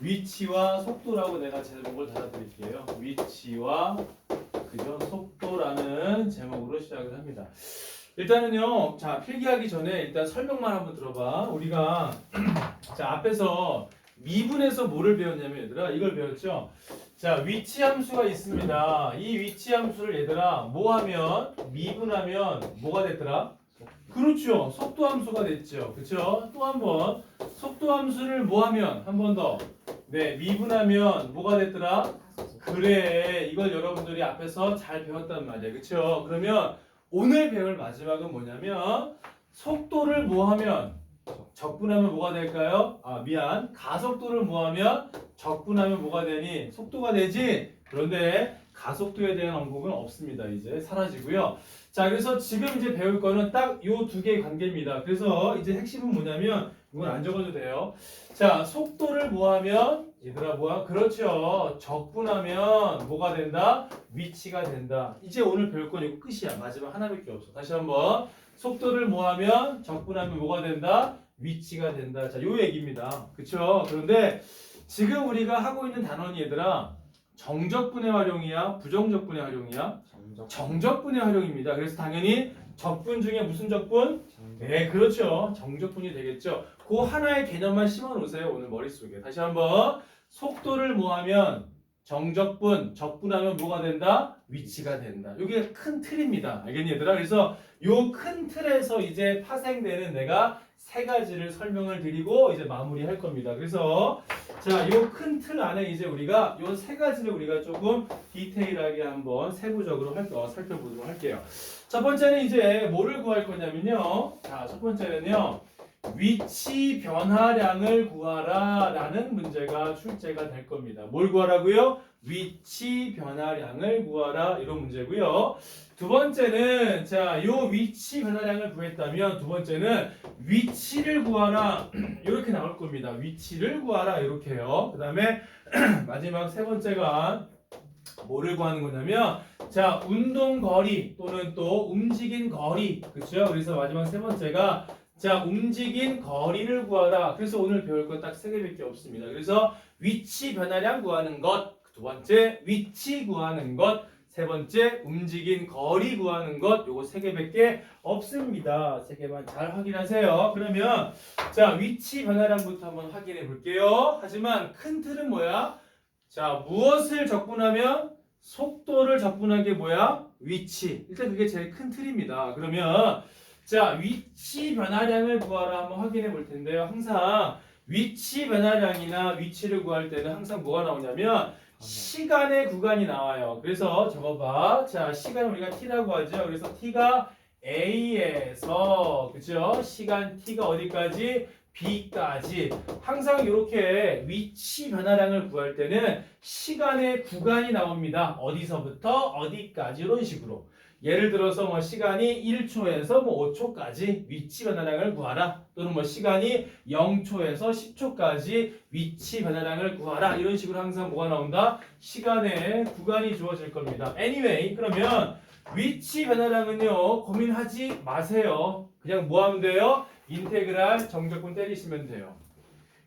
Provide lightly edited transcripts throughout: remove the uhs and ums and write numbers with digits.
위치와 속도라고 내가 제목을 달아드릴게요. 위치와 그죠? 속도라는 제목으로 시작을 합니다. 일단은요, 자, 필기하기 전에 일단 설명만 한번 들어봐. 우리가 자, 앞에서 미분에서 뭐를 배웠냐면 얘들아, 이걸 배웠죠? 자, 위치 함수가 있습니다. 이 위치 함수를 얘들아, 뭐 하면 미분하면 뭐가 됐더라? 그렇죠. 속도 함수가 됐죠. 그렇죠? 또 한 번 속도 함수를 뭐 하면 한 번 더. 네, 미분하면 뭐가 됐더라? 그래. 이걸 여러분들이 앞에서 잘 배웠단 말이에요. 그렇죠? 그러면 오늘 배울 마지막은 뭐냐면 속도를 뭐 하면 적분하면 뭐가 될까요? 아, 미안. 가속도를 뭐 하면 적분하면 뭐가 되니? 속도가 되지? 그런데 가속도에 대한 언급은 없습니다. 이제 사라지고요. 자, 그래서 지금 이제 배울 거는 딱 요 두 개의 관계입니다. 그래서 이제 핵심은 뭐냐면 이건 안 적어도 돼요. 자, 속도를 뭐 하면 얘들아 뭐야? 그렇죠. 적분하면 뭐가 된다? 위치가 된다. 이제 오늘 배울 건 이거 끝이야. 마지막 하나밖에 없어. 다시 한번 속도를 뭐 하면 적분하면 뭐가 된다? 위치가 된다. 자, 요 얘기입니다. 그쵸? 그런데 지금 우리가 하고 있는 단원이 얘들아 정적분의 활용이야? 부정적분의 활용이야? 정적분의 활용입니다. 그래서 당연히 적분 중에 무슨 적분? 네, 그렇죠. 정적분이 되겠죠. 그 하나의 개념만 심어 놓으세요. 오늘 머릿속에. 다시 한번 속도를 뭐 하면 정적분, 적분하면 뭐가 된다? 위치가 된다. 이게 큰 틀입니다. 알겠니 얘들아? 그래서 요 큰 틀에서 이제 파생되는 내가 세 가지를 설명을 드리고 이제 마무리할 겁니다. 그래서 자, 요 큰 틀 안에 이제 우리가 요 세 가지를 우리가 조금 디테일하게 한번 세부적으로 살펴보도록 할게요. 첫 번째는 이제 뭐를 구할 거냐면요. 자, 첫 번째는요. 위치 변화량을 구하라 라는 문제가 출제가 될 겁니다. 뭘 구하라고요? 위치 변화량을 구하라 이런 문제고요. 두 번째는 자, 요 위치 변화량을 구했다면 두 번째는 위치를 구하라 이렇게 나올 겁니다. 위치를 구하라 이렇게요. 그 다음에 마지막 세 번째가 뭐를 구하는 거냐면 자, 운동 거리 또는 또 움직인 거리 그렇죠? 그래서 마지막 세 번째가 자, 움직인 거리를 구하라. 그래서 오늘 배울 건 딱 세 개밖에 없습니다. 그래서 위치 변화량 구하는 것, 두 번째 위치 구하는 것, 세 번째 움직인 거리 구하는 것, 요거 세 개밖에 없습니다. 세 개만 잘 확인하세요. 그러면 자, 위치 변화량부터 한번 확인해 볼게요. 하지만 큰 틀은 뭐야? 자, 무엇을 적분하면 속도를 적분한 게 뭐야? 위치. 일단 그게 제일 큰 틀입니다. 그러면 자, 위치 변화량을 구하라 한번 확인해 볼 텐데요. 항상 위치 변화량이나 위치를 구할 때는 항상 뭐가 나오냐면 시간의 구간이 나와요. 그래서 적어봐. 자, 시간 우리가 t라고 하죠. 그래서 t가 a에서 그죠? 시간 t가 어디까지? b까지. 항상 이렇게 위치 변화량을 구할 때는 시간의 구간이 나옵니다. 어디서부터 어디까지 이런 식으로. 예를 들어서 뭐 시간이 1초에서 뭐 5초까지 위치 변화량을 구하라. 또는 뭐 시간이 0초에서 10초까지 위치 변화량을 구하라. 이런 식으로 항상 뭐가 나온다? 시간의 구간이 주어질 겁니다. Anyway, 그러면 위치 변화량은요, 고민하지 마세요. 그냥 뭐 하면 돼요? 인테그랄 정적분 때리시면 돼요.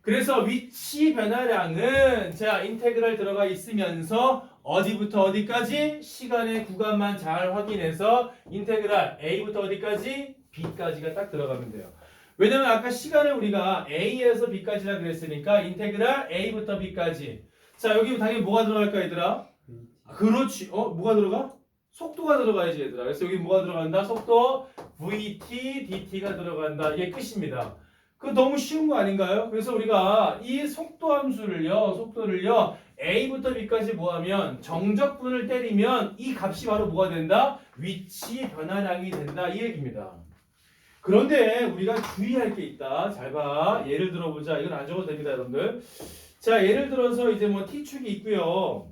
그래서 위치 변화량은 자, 인테그랄 들어가 있으면서 어디부터 어디까지? 시간의 구간만 잘 확인해서 인테그랄 A부터 어디까지? B까지가 딱 들어가면 돼요. 왜냐면 아까 시간을 우리가 A에서 B까지라 그랬으니까 인테그랄 A부터 B까지. 자, 여기 당연히 뭐가 들어갈까 얘들아? 그렇지. 뭐가 들어가? 속도가 들어가야지 얘들아. 그래서 여기 뭐가 들어간다? 속도 VT, DT가 들어간다. 이게 끝입니다. 그 너무 쉬운 거 아닌가요? 그래서 우리가 이 속도 함수를요, 속도를요, A부터 B까지 뭐하면 정적분을 때리면 이 값이 바로 뭐가 된다? 위치 변화량이 된다. 이 얘기입니다. 그런데 우리가 주의할 게 있다. 잘 봐. 예를 들어보자. 이건 안 적어도 됩니다, 여러분들. 자, 예를 들어서 이제 뭐 T축이 있고요.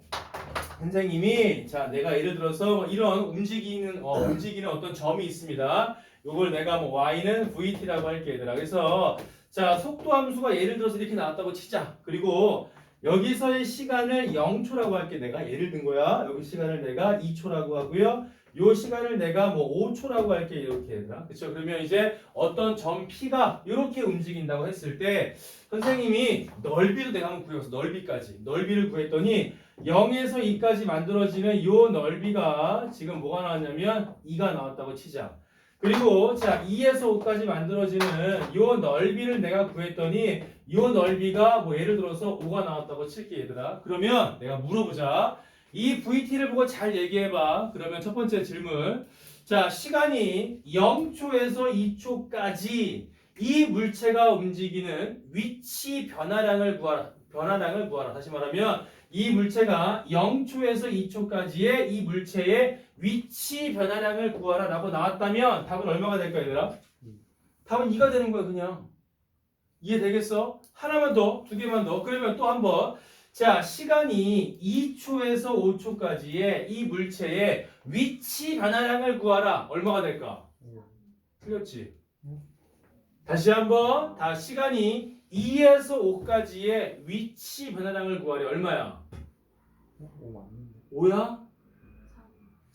선생님이 자, 내가 예를 들어서 이런 움직이는 어떤 점이 있습니다. 요걸 내가 뭐 y는 vt라고 할게 얘들아. 그래서 자, 속도 함수가 예를 들어서 이렇게 나왔다고 치자. 그리고 여기서의 시간을 0초라고 할게. 내가 예를 든 거야. 여기 시간을 내가 2초라고 하고요. 요 시간을 내가 뭐 5초라고 할게 이렇게 얘들아. 그쵸? 그러면 이제 어떤 점 P가 이렇게 움직인다고 했을 때 선생님이 넓이도 내가 한번 구해봤어. 넓이까지. 넓이를 구했더니 0에서 2까지 만들어지는 요 넓이가 지금 뭐가 나왔냐면 2가 나왔다고 치자. 그리고 자 2에서 5까지 만들어지는 요 넓이를 내가 구했더니 요 넓이가 뭐 예를 들어서 5가 나왔다고 칠게 얘들아. 그러면 내가 물어보자. 이 VT를 보고 잘 얘기해봐. 그러면 첫 번째 질문. 자 시간이 0초에서 2초까지 이 물체가 움직이는 위치 변화량을 구하라. 변화량을 구하라. 다시 말하면 이 물체가 0초에서 2초까지의 이 물체의 위치 변화량을 구하라 라고 나왔다면 답은 얼마가 될까 얘들아? 답은 2가 되는 거야 그냥. 이해되겠어? 하나만 더, 두 개만 더. 그러면 또 한 번. 자, 시간이 2초에서 5초까지의 이 물체의 위치 변화량을 구하라. 얼마가 될까? 틀렸지? 다시 한번. 다 시간이 2에서 5까지의 위치 변화량을 구하래. 얼마야? 5야?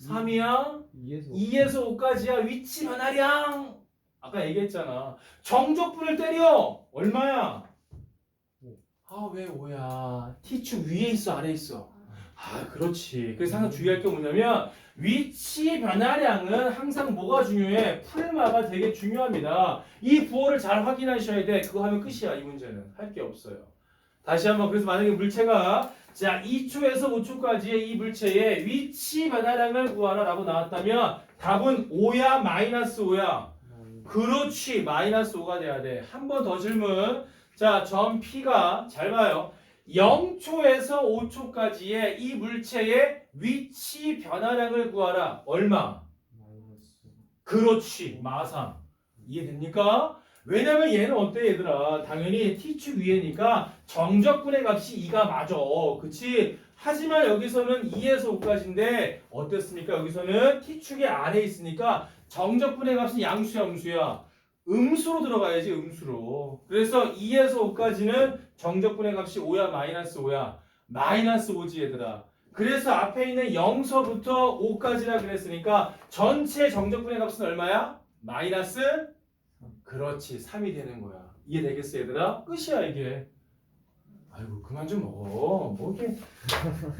3이야? 2에서 5까지야. 위치 변화량. 아까 얘기했잖아. 정적분을 때려. 얼마야? 아, 왜 5야? T축 위에 있어, 아래에 있어? 아, 그렇지. 그래서 항상 주의할 게 뭐냐면 위치 변화량은 항상 뭐가 중요해? 풀마가 되게 중요합니다. 이 부호를 잘 확인하셔야 돼. 그거 하면 끝이야, 이 문제는. 할 게 없어요. 다시 한번. 그래서 만약에 물체가 자 2초에서 5초까지의 이 물체의 위치 변화량을 구하라 라고 나왔다면 답은 5야 마이너스 5야? 그렇지. 마이너스 5가 돼야 돼. 한 번 더 질문. 자, 점 P가 잘 봐요. 0초에서 5초까지의 이 물체의 위치 변화량을 구하라. 얼마? 그렇지. 마상. 이해됩니까? 왜냐면 얘는 어때 얘들아? 당연히 T축 위에니까 정적분의 값이 2가 맞아. 그치? 하지만 여기서는 2에서 5까지인데 어땠습니까? 여기서는 T축의 아래에 있으니까 정적분의 값이 양수야 음수야? 음수로 들어가야지 음수로. 그래서 2에서 5까지는 정적분의 값이 5야 마이너스 5야? 마이너스 5지 얘들아. 그래서 앞에 있는 0서부터 5까지라 그랬으니까 전체 정적분의 값은 얼마야? 마이너스? 그렇지 3이 되는 거야. 이해되겠어 얘들아? 끝이야 이게. 아이고 그만 좀 먹어. 뭐 이렇게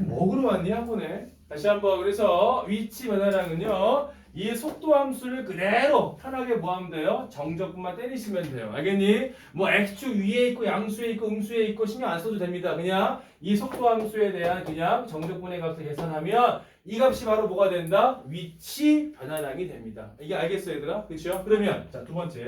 먹으러 왔니 학원에? 다시 한번. 그래서 위치 변화량은요 이 속도 함수를 그대로 편하게 뭐 하면 돼요? 정적분만 때리시면 돼요. 알겠니? 뭐 x축 위에 있고 양수에 있고 음수에 있고 신경 안 써도 됩니다. 그냥 이 속도 함수에 대한 그냥 정적분의 값을 계산하면 이 값이 바로 뭐가 된다? 위치 변화량이 됩니다. 이게 알겠어 얘들아? 그렇죠? 그러면 자 두 번째.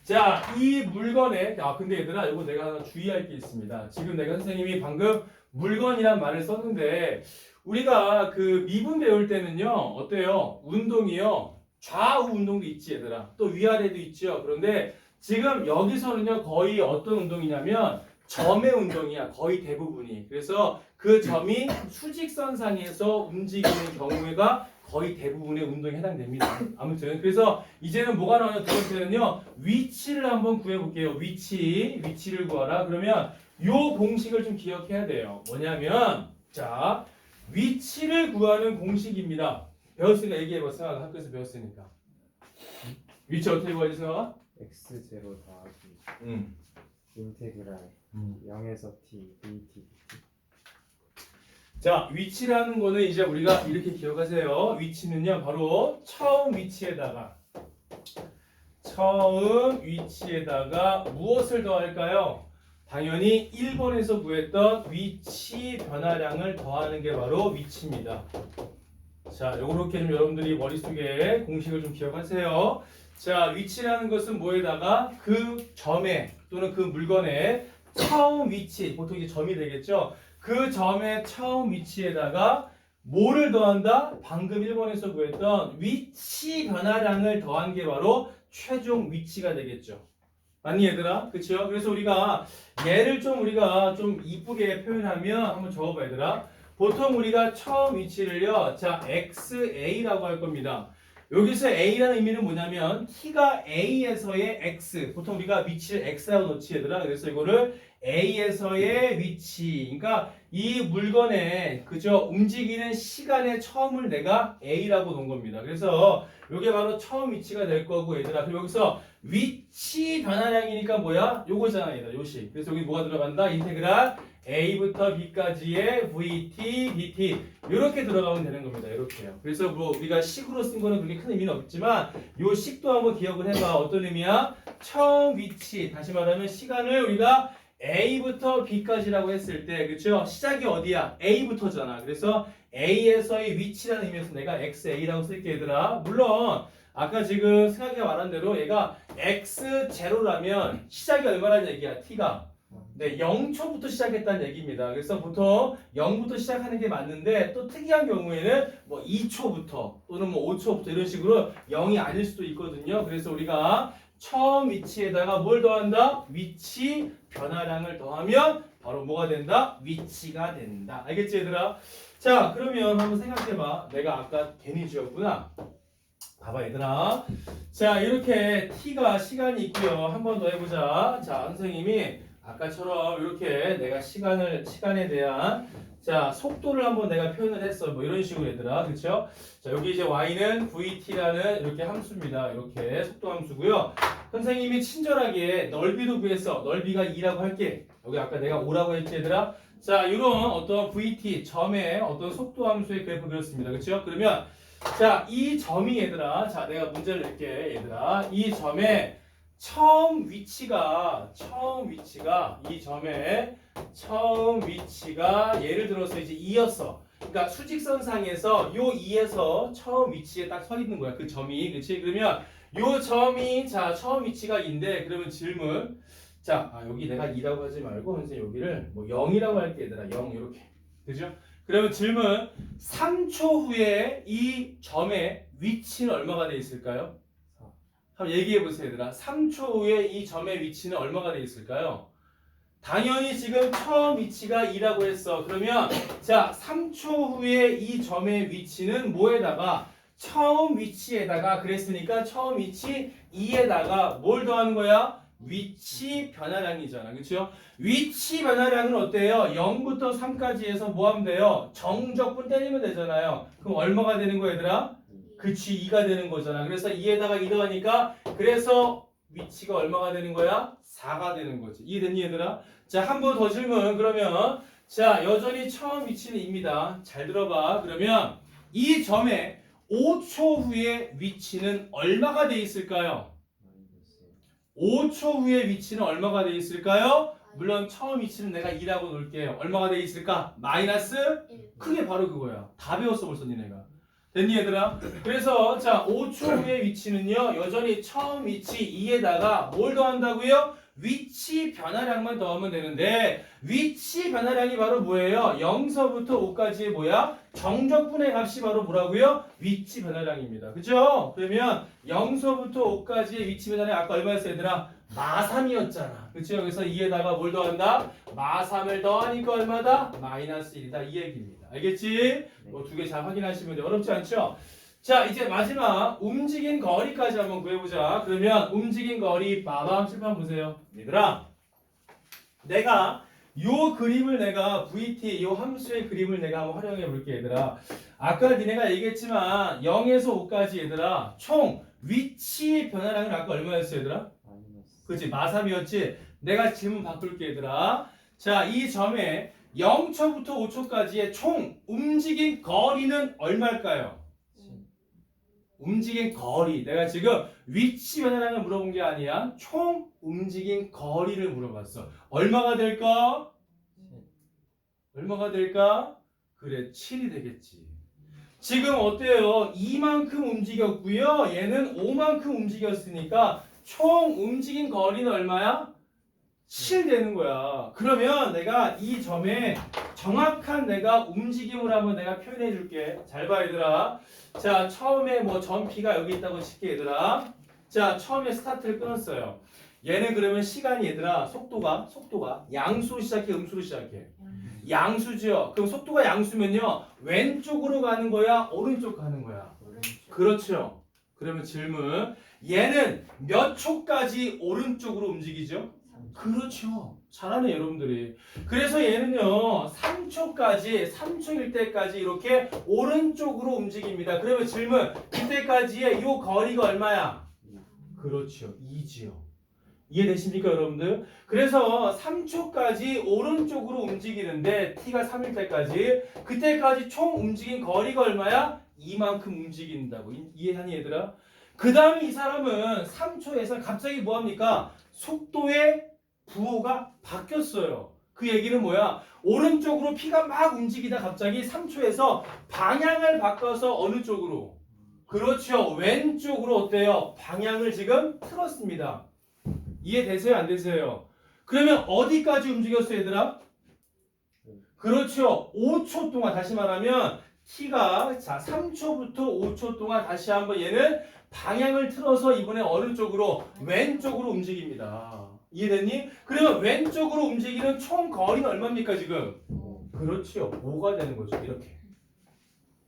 자, 이 물건에 근데 얘들아 이거 내가 하나 주의할 게 있습니다. 지금 내가 선생님이 방금 물건이란 말을 썼는데 우리가 그 미분 배울 때는요 어때요? 운동이요 좌우 운동도 있지 얘들아. 또 위아래도 있죠. 그런데 지금 여기서는요 거의 어떤 운동이냐면 점의 운동이야. 거의 대부분이. 그래서 그 점이 수직선상에서 움직이는 경우가 거의 대부분의 운동에 해당됩니다. 아무튼 그래서 이제는 뭐가 나오냐 두 번째는요 위치를 한번 구해볼게요. 위치를 구하라. 그러면 요 공식을 좀 기억해야 돼요. 뭐냐면 자 위치를 구하는 공식입니다. 배웠으니까 얘기해봐. 승아가 학교에서 배웠으니까. 위치 어떻게 구하지 승아가? x0 더하기 인테그랄 0에서 t dt. 자 위치라는 거는 이제 우리가 이렇게 기억하세요. 위치는요 바로 처음 위치에다가 무엇을 더할까요? 당연히 1번에서 구했던 위치 변화량을 더하는 게 바로 위치입니다. 자, 요렇게 좀 여러분들이 머릿속에 공식을 좀 기억하세요. 자, 위치라는 것은 뭐에다가 그 점에 또는 그 물건의 처음 위치, 보통 이게 점이 되겠죠. 그 점의 처음 위치에다가 뭐를 더한다? 방금 1번에서 구했던 위치 변화량을 더한 게 바로 최종 위치가 되겠죠. 맞니 얘들아? 그쵸? 그래서 우리가 얘를 우리가 좀 이쁘게 표현하면 한번 적어봐 얘들아. 보통 우리가 처음 위치를요 자 XA라고 할 겁니다. 여기서 A라는 의미는 뭐냐면 T가 A에서의 X, 보통 우리가 위치를 X라고 놓지 얘들아. 그래서 이거를 A에서의 위치, 그러니까 이 물건의 그저 움직이는 시간의 처음을 내가 A라고 놓은 겁니다. 그래서 이게 바로 처음 위치가 될 거고 얘들아. 그리고 여기서 위치 변화량이니까 뭐야? 요거잖아 얘들아. 요식. 그래서 여기 뭐가 들어간다? 인테그랄 A부터 B까지의 VT, DT 이렇게 들어가면 되는 겁니다. 이렇게요. 그래서 뭐 우리가 식으로 쓴 거는 그렇게 큰 의미는 없지만 요 식도 한번 기억을 해봐. 어떤 의미야? 처음 위치. 다시 말하면 시간을 우리가 A부터 B까지라고 했을 때, 그렇죠? 시작이 어디야? A부터잖아. 그래서 A에서의 위치라는 의미에서 내가 XA라고 쓸게 얘들아. 물론 아까 지금 승학이가 말한 대로 얘가 X0라면 시작이 얼마라는 얘기야? T가. 네, 0초부터 시작했다는 얘기입니다. 그래서 보통 0부터 시작하는 게 맞는데 또 특이한 경우에는 뭐 2초부터 또는 뭐 5초부터 이런 식으로 0이 아닐 수도 있거든요. 그래서 우리가 처음 위치에다가 뭘 더한다? 위치 변화량을 더하면 바로 뭐가 된다? 위치가 된다. 알겠지 얘들아? 자, 그러면 한번 생각해봐. 내가 아까 괜히 지었구나. 봐봐 얘들아. 자, 이렇게 t가 시간이 있고요. 한 번 더 해보자. 자, 선생님이 아까처럼 이렇게 내가 시간에 대한 자 속도를 한번 내가 표현을 했어. 뭐 이런 식으로 얘들아, 그렇죠? 자, 여기 이제 y는 vt라는 이렇게 함수입니다. 이렇게 속도 함수고요. 선생님이 친절하게 넓이도 구했어. 넓이가 2라고 할게. 여기 아까 내가 5라고 했지 얘들아. 자, 이런 어떤 vt 점의 어떤 속도 함수의 그래프 그렸습니다. 그렇죠? 그러면 자, 이 점이 얘들아, 자 내가 문제를 낼게 얘들아. 이 점의 처음 위치가 이 점의 처음 위치가 예를 들어서 이제 2였어. 그러니까 수직선상에서 요 2에서 처음 위치에 딱 서 있는 거야. 그 점이. 그렇지? 그러면 요 점이 자 처음 위치가 2인데 그러면 질문. 자, 여기 내가 2라고 하지 말고 선생님 여기를 뭐 0이라고 할게 얘들아. 0 이렇게. 그죠? 그러면 질문. 3초 후에 이 점의 위치는 얼마가 돼 있을까요? 한번 얘기해 보세요 얘들아. 3초 후에 이 점의 위치는 얼마가 돼 있을까요? 당연히 지금 처음 위치가 2라고 했어. 그러면 자 3초 후에 이 점의 위치는 뭐에다가 처음 위치에다가 그랬으니까 처음 위치 2에다가 뭘 더하는 거야? 위치 변화량이잖아. 그렇죠? 위치 변화량은 어때요? 0부터 3까지 해서 뭐 하면 돼요? 정적분 때리면 되잖아요. 그럼 얼마가 되는 거야 얘들아? 그치 2가 되는 거잖아. 그래서 2에다가 2 더하니까 그래서 위치가 얼마가 되는 거야? 4가 되는 거지. 이해됐니 얘들아? 자, 한 번 더 질문. 그러면 자 여전히 처음 위치는 2입니다. 잘 들어봐. 그러면 이 점의 5초 후에 위치는 얼마가 돼 있을까요? 5초 후에 위치는 얼마가 돼 있을까요? 물론 처음 위치는 내가 2라고 놓을게요. 얼마가 돼 있을까? 마이너스? 크게 바로 그거야. 다 배웠어 벌써 니네가. 됐니 얘들아? 그래서 자 5초 후의 위치는요 여전히 처음 위치 2에다가 뭘 더한다고요? 위치 변화량만 더하면 되는데 위치 변화량이 바로 뭐예요? 0서부터 5까지의 뭐야? 정적분의 값이 바로 뭐라고요? 위치 변화량입니다. 그죠? 그러면 0서부터 5까지의 위치 변화량 아까 얼마였어 얘들아? 마3이었잖아. 그쵸? 그래서 2에다가 뭘 더한다? 마3을 더하니까 얼마다? 마이너스 1이다. 이 얘기입니다. 알겠지? 뭐 두 개 잘 확인하시면 돼. 어렵지 않죠? 자, 이제 마지막 움직인 거리까지 한번 구해보자. 그러면 움직인 거리 빠밤 칠판 보세요. 얘들아, 내가 요 그림을 내가 VT 요 함수의 그림을 내가 한번 활용해 볼게 얘들아. 아까 니네가 얘기했지만 0에서 5까지 얘들아 총 위치 변화량은 아까 얼마였어 얘들아? 그치 마3이었지. 내가 질문 바꿀게 얘들아. 자, 이 점에 0초부터 5초까지의 총 움직인 거리는 얼마일까요? 움직인 거리. 내가 지금 위치 변화량을 물어본 게 아니야. 총 움직인 거리를 물어봤어. 얼마가 될까? 얼마가 될까? 그래 7이 되겠지. 지금 어때요? 2만큼 움직였고요. 얘는 5만큼 움직였으니까 총 움직인 거리는 얼마야? 7 되는 거야. 그러면 내가 이 점에 정확한 내가 움직임을 한번 내가 표현해 줄게. 잘 봐 얘들아. 자, 처음에 뭐 점 P가 여기 있다고 칠게 얘들아. 자, 처음에 스타트를 끊었어요. 얘는 그러면 시간이 얘들아 속도가 양수로 시작해 음수로 시작해? 양수죠. 그럼 속도가 양수면요 왼쪽으로 가는 거야 오른쪽 가는 거야? 그렇죠. 그러면 질문. 얘는 몇 초까지 오른쪽으로 움직이죠? 그렇죠. 잘하네 여러분들이. 그래서 얘는요 3초일 때까지 이렇게 오른쪽으로 움직입니다. 그러면 질문. 이때까지의 이 거리가 얼마야? 그렇죠. 2지요. 이해되십니까 여러분들? 그래서 3초까지 오른쪽으로 움직이는데 t가 3일 때까지 그때까지 총 움직인 거리가 얼마야? 이만큼 움직인다고. 이해하니 얘들아? 그 다음에 이 사람은 3초에서 갑자기 뭐합니까? 속도의 부호가 바뀌었어요. 그 얘기는 뭐야? 오른쪽으로 피가 막 움직이다 갑자기 3초에서 방향을 바꿔서 어느 쪽으로? 그렇죠. 왼쪽으로 어때요? 방향을 지금 틀었습니다. 이해되세요? 안 되세요? 그러면 어디까지 움직였어요, 얘들아? 그렇죠. 5초 동안 다시 말하면 t가 자 3초부터 5초 동안 다시 한번 얘는 방향을 틀어서 이번에 어느 쪽으로? 왼쪽으로 움직입니다. 이해됐니? 그러면 왼쪽으로 움직이는 총 거리는 얼마입니까 지금? 그렇죠. 5가 되는 거죠. 이렇게.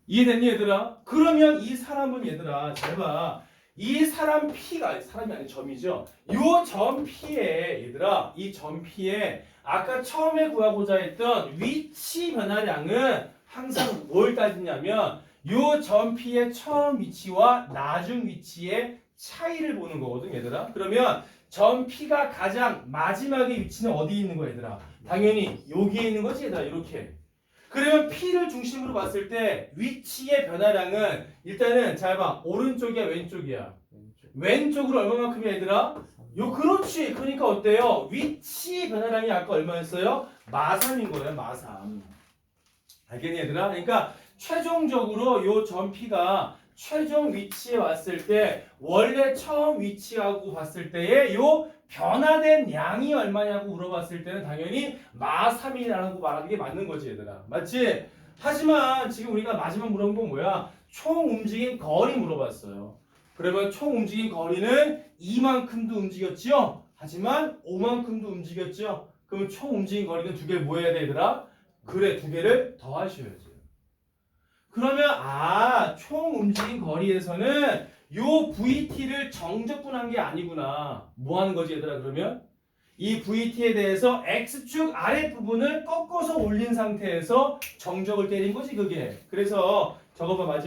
이해됐니 얘들아? 그러면 이 사람은 얘들아 잘 봐. 이 사람 P가 사람이 아닌 점이죠. 요 점 P에 얘들아 이 점 P에 아까 처음에 구하고자 했던 위치 변화량은 항상 뭘 따지냐면 요 점 P의 처음 위치와 나중 위치의 차이를 보는 거거든 얘들아. 그러면 점 P가 가장 마지막에 위치는 어디에 있는 거야 얘들아? 당연히 여기에 있는 거지 얘들아. 이렇게. 그러면 P를 중심으로 봤을 때 위치의 변화량은 일단은 잘 봐. 오른쪽이야 왼쪽이야? 왼쪽으로 얼마만큼이야 얘들아? 요 그렇지. 그러니까 어때요? 위치 변화량이 아까 얼마였어요? 마3인 거예요. 마3. 알겠니 얘들아? 그러니까 최종적으로 요 점 P가 최종 위치에 왔을 때 원래 처음 위치하고 봤을 때의 요 변화된 양이 얼마냐고 물어봤을 때는 당연히 마3이라고 말하는 게 맞는 거지 얘들아. 맞지? 하지만 지금 우리가 마지막 물어본 건 뭐야? 총 움직인 거리 물어봤어요. 그러면 총 움직인 거리는 이만큼도 움직였죠? 하지만 5만큼도 움직였죠? 그럼 총 움직인 거리는 두 개 뭐 해야 돼 얘들아? 그래 두 개를 더하셔야지. 그러면 총 움직인 거리에서는 요 VT를 정적분한 게 아니구나. 뭐 하는 거지 얘들아 그러면? 이 VT에 대해서 X축 아랫부분을 꺾어서 올린 상태에서 정적을 때린 거지 그게. 그래서 저거 봐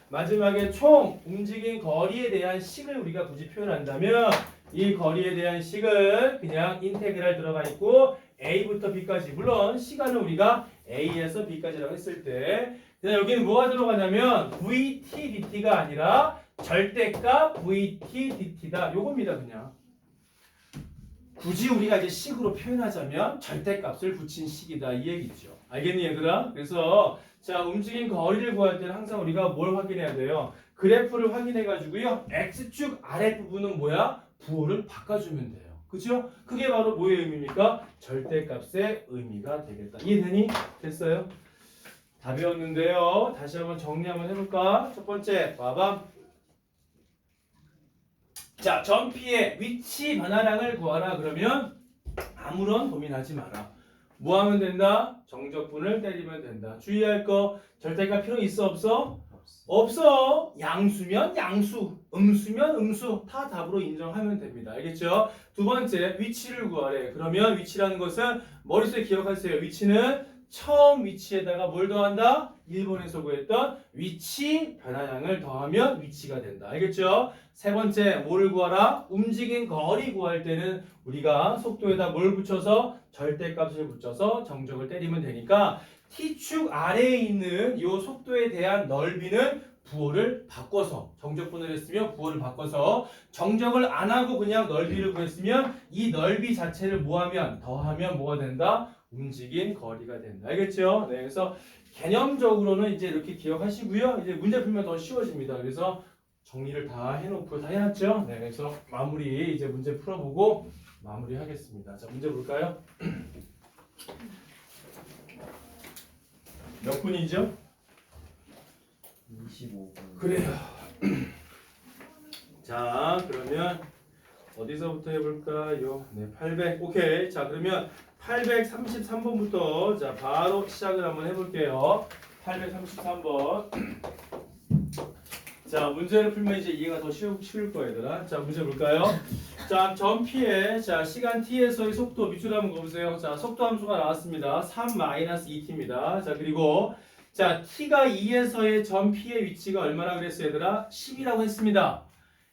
마지막에 총 움직인 거리에 대한 식을 우리가 굳이 표현한다면 이 거리에 대한 식은 그냥 인테그랄 들어가 있고 A부터 B까지. 물론 시간은 우리가 A에서 B까지라고 했을 때 여기는 뭐가 들어가냐면 VT DT가 아니라 절대값 VT DT다. 요겁니다 그냥. 굳이 우리가 이제 식으로 표현하자면 절대값을 붙인 식이다 이 얘기죠. 알겠니 얘들아? 그래서 자 움직인 거리를 구할 때는 항상 우리가 뭘 확인해야 돼요? 그래프를 확인해 가지고요. X축 아랫부분은 뭐야? 부호를 바꿔주면 돼요. 그죠? 그게 바로 뭐의 의미입니까? 절대값의 의미가 되겠다. 이해되니? 됐어요? 다 배웠는데요. 다시 한번 정리 한번 해볼까? 첫 번째 봐봐. 자, 점 P의 위치 변화량을 구하라. 그러면 아무런 고민하지 마라. 뭐 하면 된다? 정적분을 때리면 된다. 주의할 거 절대값 필요 있어 없어? 없어. 양수면 양수, 음수면 음수 다 답으로 인정하면 됩니다. 알겠죠? 두 번째 위치를 구하래. 그러면 위치라는 것은 머릿속에 기억하세요. 위치는 처음 위치에다가 뭘 더한다? 1번에서 구했던 위치 변화량을 더하면 위치가 된다. 알겠죠? 세 번째 뭐를 구하라? 움직인 거리 구할 때는 우리가 속도에다 뭘 붙여서 절대값을 붙여서 정적을 때리면 되니까 t축 아래에 있는 이 속도에 대한 넓이는 부호를 바꿔서 정적분을 했으면 부호를 바꿔서 정적을 안 하고 그냥 넓이를 구했으면 이 넓이 자체를 뭐하면 더하면 뭐가 된다? 움직인 거리가 된다. 알겠죠? 네, 그래서 개념적으로는 이제 이렇게 기억하시고요. 이제 문제 풀면 더 쉬워집니다. 그래서 정리를 다 해놓고 다 해놨죠? 네, 그래서 마무리 이제 문제 풀어보고 마무리하겠습니다. 자, 문제 볼까요? 몇 분이죠? 25분. 그래요. 자, 그러면 어디서부터 해볼까요? 네, 800. 오케이. 자, 그러면 833번부터 자 바로 시작을 한번 해볼게요. 833번. 자, 문제를 풀면 이제 이해가 더 쉬울 거예요, 얘들아. 자, 문제 볼까요? 자, 점 P의 자, 시간 T에서의 속도 밑줄 한번 그어보세요. 자, 속도 함수가 나왔습니다. 3-2T입니다. 자, 그리고 자, T가 2에서의 점 P의 위치가 얼마나 그랬어요, 얘들아? 10이라고 했습니다.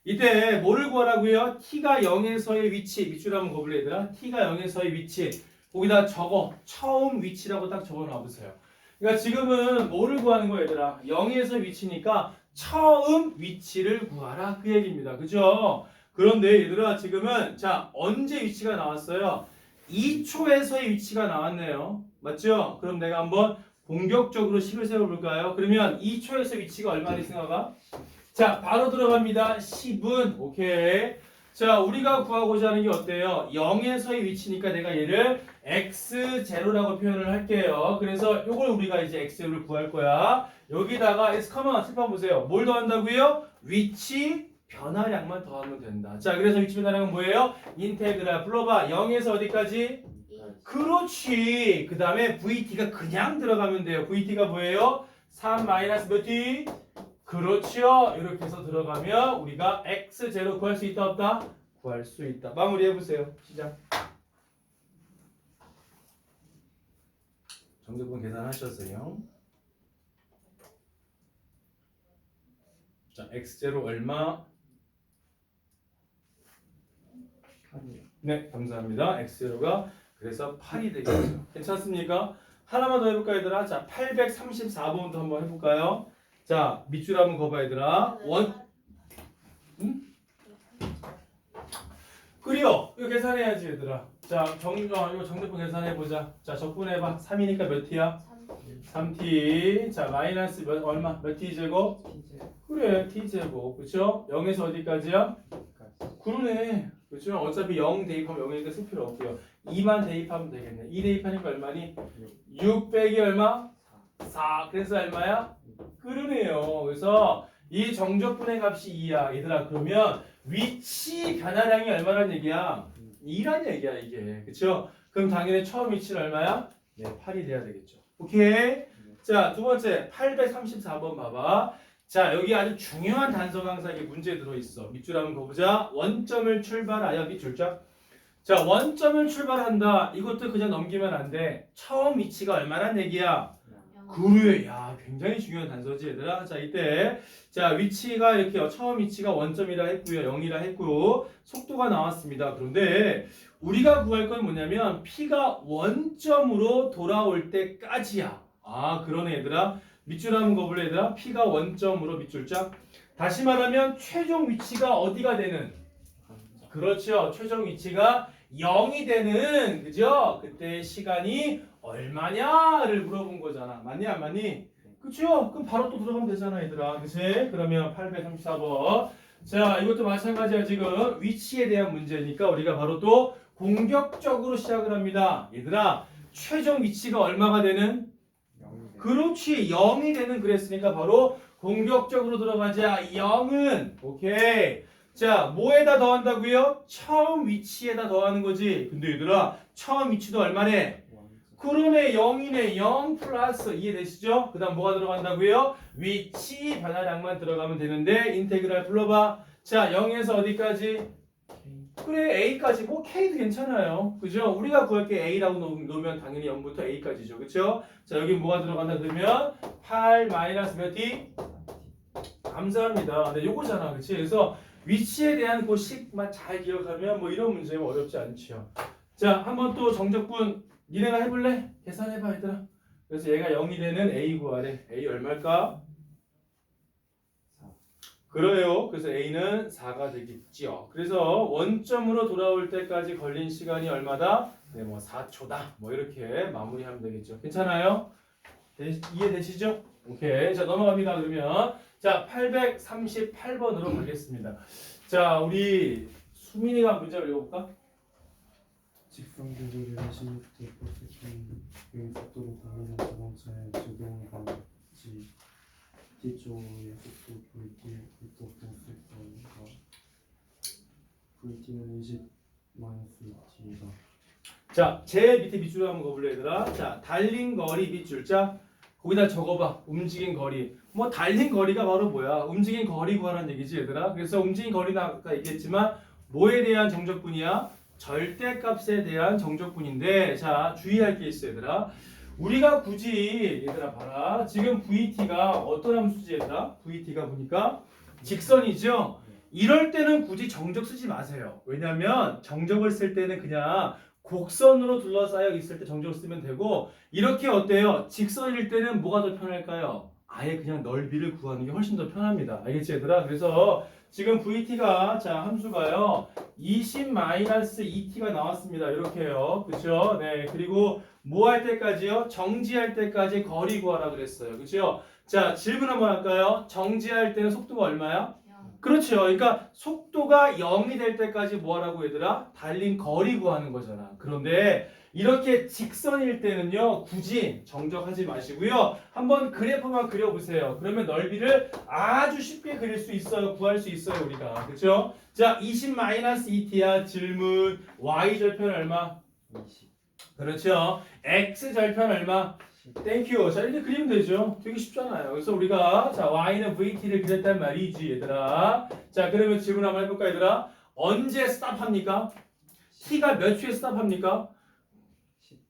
이때 뭐를 구하라고요? T가 0에서의 위치, 밑줄 한번 그어볼래요, 얘들아? T가 0에서의 위치, 거기다 적어, 처음 위치라고 딱 적어 놔보세요. 그러니까 지금은 뭐를 구하는 거예요, 얘들아? 0에서 위치니까 처음 위치를 구하라 그 얘기입니다. 그죠? 그런데 얘들아 지금은 자 언제 위치가 나왔어요? 2초에서의 위치가 나왔네요. 맞죠? 그럼 내가 한번 공격적으로 식을 세워볼까요? 그러면 2초에서 위치가 얼마나 생각가? 자 바로 들어갑니다. 10은 오케이. 자 우리가 구하고자 하는 게 어때요? 0에서의 위치니까 내가 얘를 x0라고 표현을 할게요. 그래서 이걸 우리가 이제 x0를 구할 거야. 여기다가 x, 칠판 보세요. 뭘 더한다고요? 위치 변화량만 더하면 된다. 자, 그래서 위치 변화량은 뭐예요? 인테그랄 불러봐. 0에서 어디까지? 그렇지. 그 다음에 VT가 그냥 들어가면 돼요. VT가 뭐예요? 3 마이너스 몇 T? 그렇죠. 이렇게 해서 들어가면 우리가 x0 구할 수 있다 없다? 구할 수 있다. 마무리해보세요. 시작. 정답은 계산하셨어요. 자, x0 얼마? 8이요. 네, 감사합니다. x0가 그래서 8이 되겠죠. 괜찮습니까? 하나만 더 해볼까요, 얘들아? 자, 834번도 한번 해볼까요? 자, 밑줄 한번 거봐, 얘들아. 응? 그래요. 이거 계산해야지, 얘들아. 자, 이거 정답분 계산해보자. 자, 적분해봐. 3이니까 몇 t야? 3t. 자, 마이너스 얼마? 몇 t 제곱? 그래, t 제곱. 그쵸? 0에서 어디까지야? 그러네. 그쵸? 어차피 0 대입하면 0이니까 쓸 필요 없고요. 2만 대입하면 되겠네. 2 대입하니까 얼마니? 6 빼기 얼마? 4. 그래서 얼마야? 그러네요. 그래서 이 정적분의 값이 2야. 얘들아, 그러면 위치 변화량이 얼마란 얘기야? 2란 얘기야, 이게. 그쵸? 그럼 당연히 처음 위치는 얼마야? 네, 8이 돼야 되겠죠. 오케이? 자, 두 번째, 834번 봐봐. 자, 여기 아주 중요한 단서 강사에게 문제 들어있어. 밑줄 한번 보자. 원점을 출발하여 밑줄자. 자, 원점을 출발한다. 이것도 그냥 넘기면 안 돼. 처음 위치가 얼마란 얘기야? 그래, 야, 굉장히 중요한 단서지, 얘들아. 자, 이때, 자, 위치가 이렇게, 처음 위치가 원점이라 했고요, 0이라 했고, 속도가 나왔습니다. 그런데, 우리가 구할 건 뭐냐면, P가 원점으로 돌아올 때까지야. 아, 그러네, 얘들아. 밑줄 한번 거볼래, 얘들아? P가 원점으로 밑줄자. 다시 말하면, 최종 위치가 어디가 되는? 그렇죠. 최종 위치가 0이 되는, 그죠? 그때 시간이 얼마냐를 물어본 거잖아. 맞니 안 맞니? 그쵸? 그럼 바로 또 들어가면 되잖아, 얘들아. 그치? 그러면 834번. 자, 이것도 마찬가지야. 지금 위치에 대한 문제니까 우리가 바로 또 공격적으로 시작을 합니다. 얘들아, 최종 위치가 얼마가 되는? 그렇지. 0이 되는 그랬으니까 바로 공격적으로 들어가자. 0은 오케이. 자, 뭐에다 더한다고요? 처음 위치에다 더하는 거지. 근데 얘들아, 처음 위치도 얼마네? 그러네, 0이네. 0 플러스 이해되시죠? 그 다음 뭐가 들어간다고요? 위치 변화량만 들어가면 되는데 인테그랄 불러봐. 자, 0에서 어디까지? 그래, A까지. 뭐 K도 괜찮아요. 그죠? 우리가 구할 게 A라고 놓으면 당연히 0부터 A까지죠. 그쵸? 자, 여기 뭐가 들어간다 그러면 8 마이너스 몇 T? 감사합니다. 네, 요거잖아. 그치? 그래서 위치에 대한 그 식만 잘 기억하면 뭐 이런 문제가 어렵지 않죠. 자, 한번 또 정적분 니네가 해볼래? 계산해봐, 얘들아. 그래서 얘가 0이 되는 A 구하래. A 얼마일까? 4. 그래요. 그래서 A는 4가 되겠죠. 그래서 원점으로 돌아올 때까지 걸린 시간이 얼마다? 네, 뭐 4초다. 뭐 이렇게 마무리하면 되겠죠. 괜찮아요? 이해되시죠? 오케이. 자, 넘어갑니다. 그러면 자, 838번으로 가겠습니다. 자, 우리 수민이가 문제를 읽어볼까? 직선교류를 하신 때 버스킹 속도로 가면 자동차의 제동을 감지 T쪽의 속도 VT부터 보스가 VT는 20 마이너스 T가 자, 제 밑에 밑줄 한번 거볼래, 얘들아. 자, 달린 거리 밑줄자. 거기다 적어봐. 움직인 거리. 뭐 달린 거리가 바로 뭐야? 움직인 거리 구하라는 얘기지 얘들아. 그래서 움직인 거리는 아까 얘기했지만 뭐에 대한 정적분이야? 절대값에 대한 정적분인데 자 주의할 게 있어 얘들아. 우리가 굳이 얘들아 봐라. 지금 VT가 어떤 함수지 얘들아? VT가 보니까 직선이죠. 이럴 때는 굳이 정적 쓰지 마세요. 왜냐면 정적을 쓸 때는 그냥 곡선으로 둘러싸여 있을 때 정적을 쓰면 되고 이렇게 어때요? 직선일 때는 뭐가 더 편할까요? 아예 그냥 넓이를 구하는 게 훨씬 더 편합니다. 알겠지 얘들아? 그래서 지금 VT가 자 함수가요 20-2t가 나왔습니다. 이렇게요. 그쵸? 네. 그리고 뭐 할 때까지요? 정지할 때까지 거리 구하라 그랬어요. 그쵸? 자 질문 한번 할까요? 정지할 때는 속도가 얼마야? 그렇죠. 그러니까 속도가 0이 될 때까지 뭐 하라고 얘들아? 달린 거리 구하는 거잖아. 그런데 이렇게 직선일 때는요. 굳이 정적하지 마시고요. 한번 그래프만 그려보세요. 그러면 넓이를 아주 쉽게 그릴 수 있어요. 구할 수 있어요. 우리가. 그렇죠? 자, 20-2t야. 질문. y절편 얼마? 20. 그렇죠. x절편 얼마? 땡큐. 자 이렇게 그리면 되죠. 되게 쉽잖아요. 그래서 우리가 자 y는 vt를 그렸단 말이지 얘들아. 자 그러면 질문 한번 해볼까 얘들아. 언제 스탑합니까? t가 몇 초에 스탑합니까?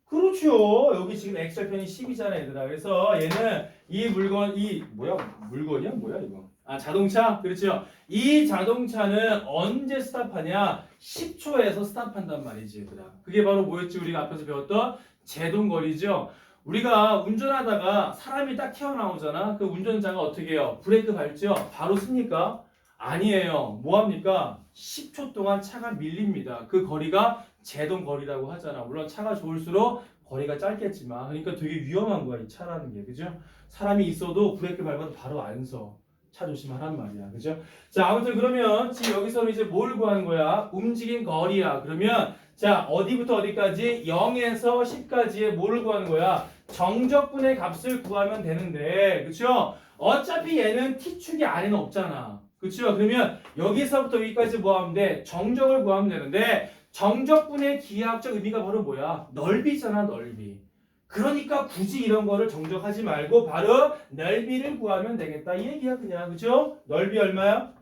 그렇죠. 여기 지금 x절편이 10이잖아 얘들아. 그래서 얘는 이 물건 이 뭐야 물건이야 뭐야 이거? 아 자동차 그렇죠. 이 자동차는 언제 스탑하냐? 10초에서 스탑한단 말이지 얘들아. 그게 바로 뭐였지 우리가 앞에서 배웠던 제동거리죠. 우리가 운전하다가 사람이 딱 튀어나오잖아. 그 운전자가 어떻게 해요? 브레이크 밟죠? 바로 씁니까? 아니에요. 뭐 합니까? 10초 동안 차가 밀립니다. 그 거리가 제동거리라고 하잖아. 물론 차가 좋을수록 거리가 짧겠지만 그러니까 되게 위험한 거야 이 차라는 게. 그죠? 사람이 있어도 브레이크 밟아도 바로 안 서. 차 조심하란 말이야. 그죠? 자 아무튼 그러면 지금 여기서는 이제 뭘 구하는 거야? 움직인 거리야. 그러면 자 어디부터 어디까지? 0에서 10까지의 뭐를 구하는 거야? 정적분의 값을 구하면 되는데 그쵸? 어차피 얘는 t축이 안에는 없잖아. 그쵸? 그러면 여기서부터 여기까지 뭐 하면 돼? 정적을 구하면 되는데 정적분의 기하학적 의미가 바로 뭐야? 넓이잖아 넓이. 그러니까 굳이 이런 거를 정적하지 말고 바로 넓이를 구하면 되겠다 이 얘기야 그냥. 그죠? 넓이 얼마야?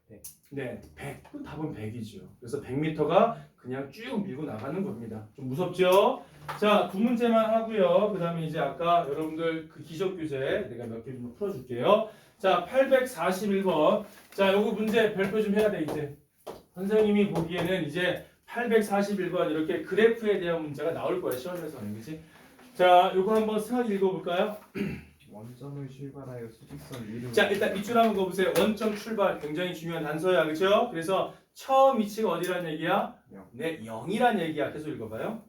100. 네 100. 그 답은 100이죠. 그래서 100m가 그냥 쭉 밀고 나가는 겁니다. 좀 무섭죠? 자, 두 문제만 하고요. 그 다음에 이제 아까 여러분들 그 기적규제 내가 몇 개 좀 풀어줄게요. 자, 841번. 자, 요거 문제 별표 좀 해야 돼, 이제. 선생님이 보기에는 이제 841번 이렇게 그래프에 대한 문제가 나올 거야, 시험에서는. 그치? 자, 요거 한번 승학 읽어볼까요? 원점을 출발하여 수직선 위로. 자, 일단 밑줄 한번 그어보세요. 원점 출발. 굉장히 중요한 단서야, 그쵸? 그래서 처음 위치가 어디란 얘기야? 0. 네, 0이란 얘기야. 계속 읽어봐요.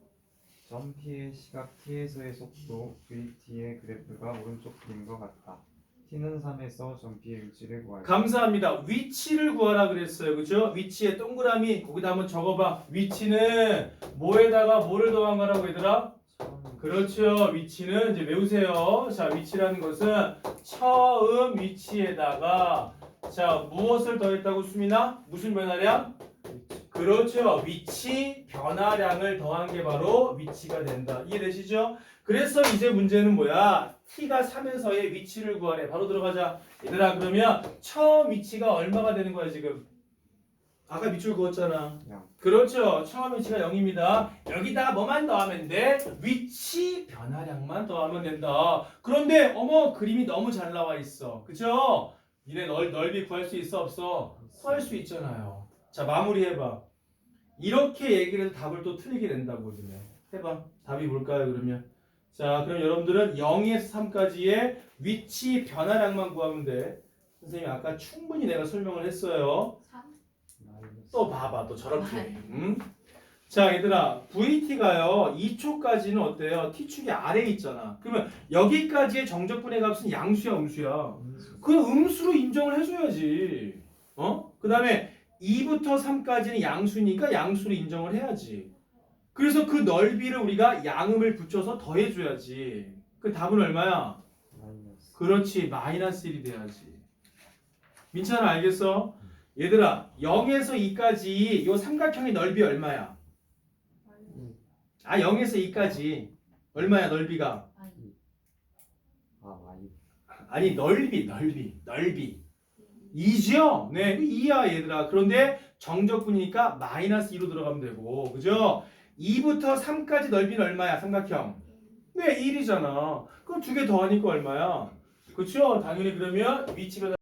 점 P의 시각 T에서의 속도 VT의 그래프가 오른쪽 그린 것 같다. T는 3에서 점 P의 위치를 구하라. 감사합니다. 위치를 구하라 그랬어요. 그죠? 위치에 동그라미 거기다 한번 적어봐. 위치는 뭐에다가 뭐를 더한 거라고 얘들아? 그렇죠. 위치는 이제 외우세요. 자, 위치라는 것은 처음 위치에다가 자, 무엇을 더했다고 수민아? 무슨 변화량? 그렇죠. 위치 변화량을 더한 게 바로 위치가 된다. 이해되시죠? 그래서 이제 문제는 뭐야? t가 3에서의 위치를 구하래. 바로 들어가자. 얘들아 그러면 처음 위치가 얼마가 되는 거야 지금? 아까 밑줄 그었잖아. 0. 그렇죠. 처음 위치가 0입니다. 여기다가 뭐만 더하면 돼? 위치 변화량만 더하면 된다. 그런데 어머 그림이 너무 잘 나와 있어. 그죠? 니네 넓이 구할 수 있어 없어? 구할 수 있잖아요. 자 마무리해봐. 이렇게 얘기를 해서 답을 또 틀리게 된다고 그러네. 해봐. 답이 뭘까요 그러면? 자 그럼 여러분들은 0에서 3까지의 위치 변화량만 구하면 돼. 선생님이 아까 충분히 내가 설명을 했어요. 또 봐봐 또 저렇게. 자 얘들아 VT가요 2초까지는 어때요? T축이 아래에 있잖아. 그러면 여기까지의 정적분의 값은 양수야 음수야? 그 음수로 인정을 해줘야지. 어? 그 다음에 2부터 3까지는 양수니까 양수로 인정을 해야지. 그래서 그 넓이를 우리가 양음을 붙여서 더해줘야지. 그 답은 얼마야? 마이너스. 그렇지 마이너스 1이 돼야지. 민찬아 알겠어? 얘들아 0에서 2까지 요 삼각형의 넓이 얼마야? 아 0에서 2까지 얼마야 넓이가? 아, y. 아니 넓이 2죠? 네, 2야 얘들아. 그런데 정적분이니까 마이너스 2로 들어가면 되고, 그죠? 2부터 3까지 넓이는 얼마야? 삼각형. 네, 1이잖아. 그럼 두 개 더하니까 얼마야? 그쵸? 당연히 그러면 위치 변화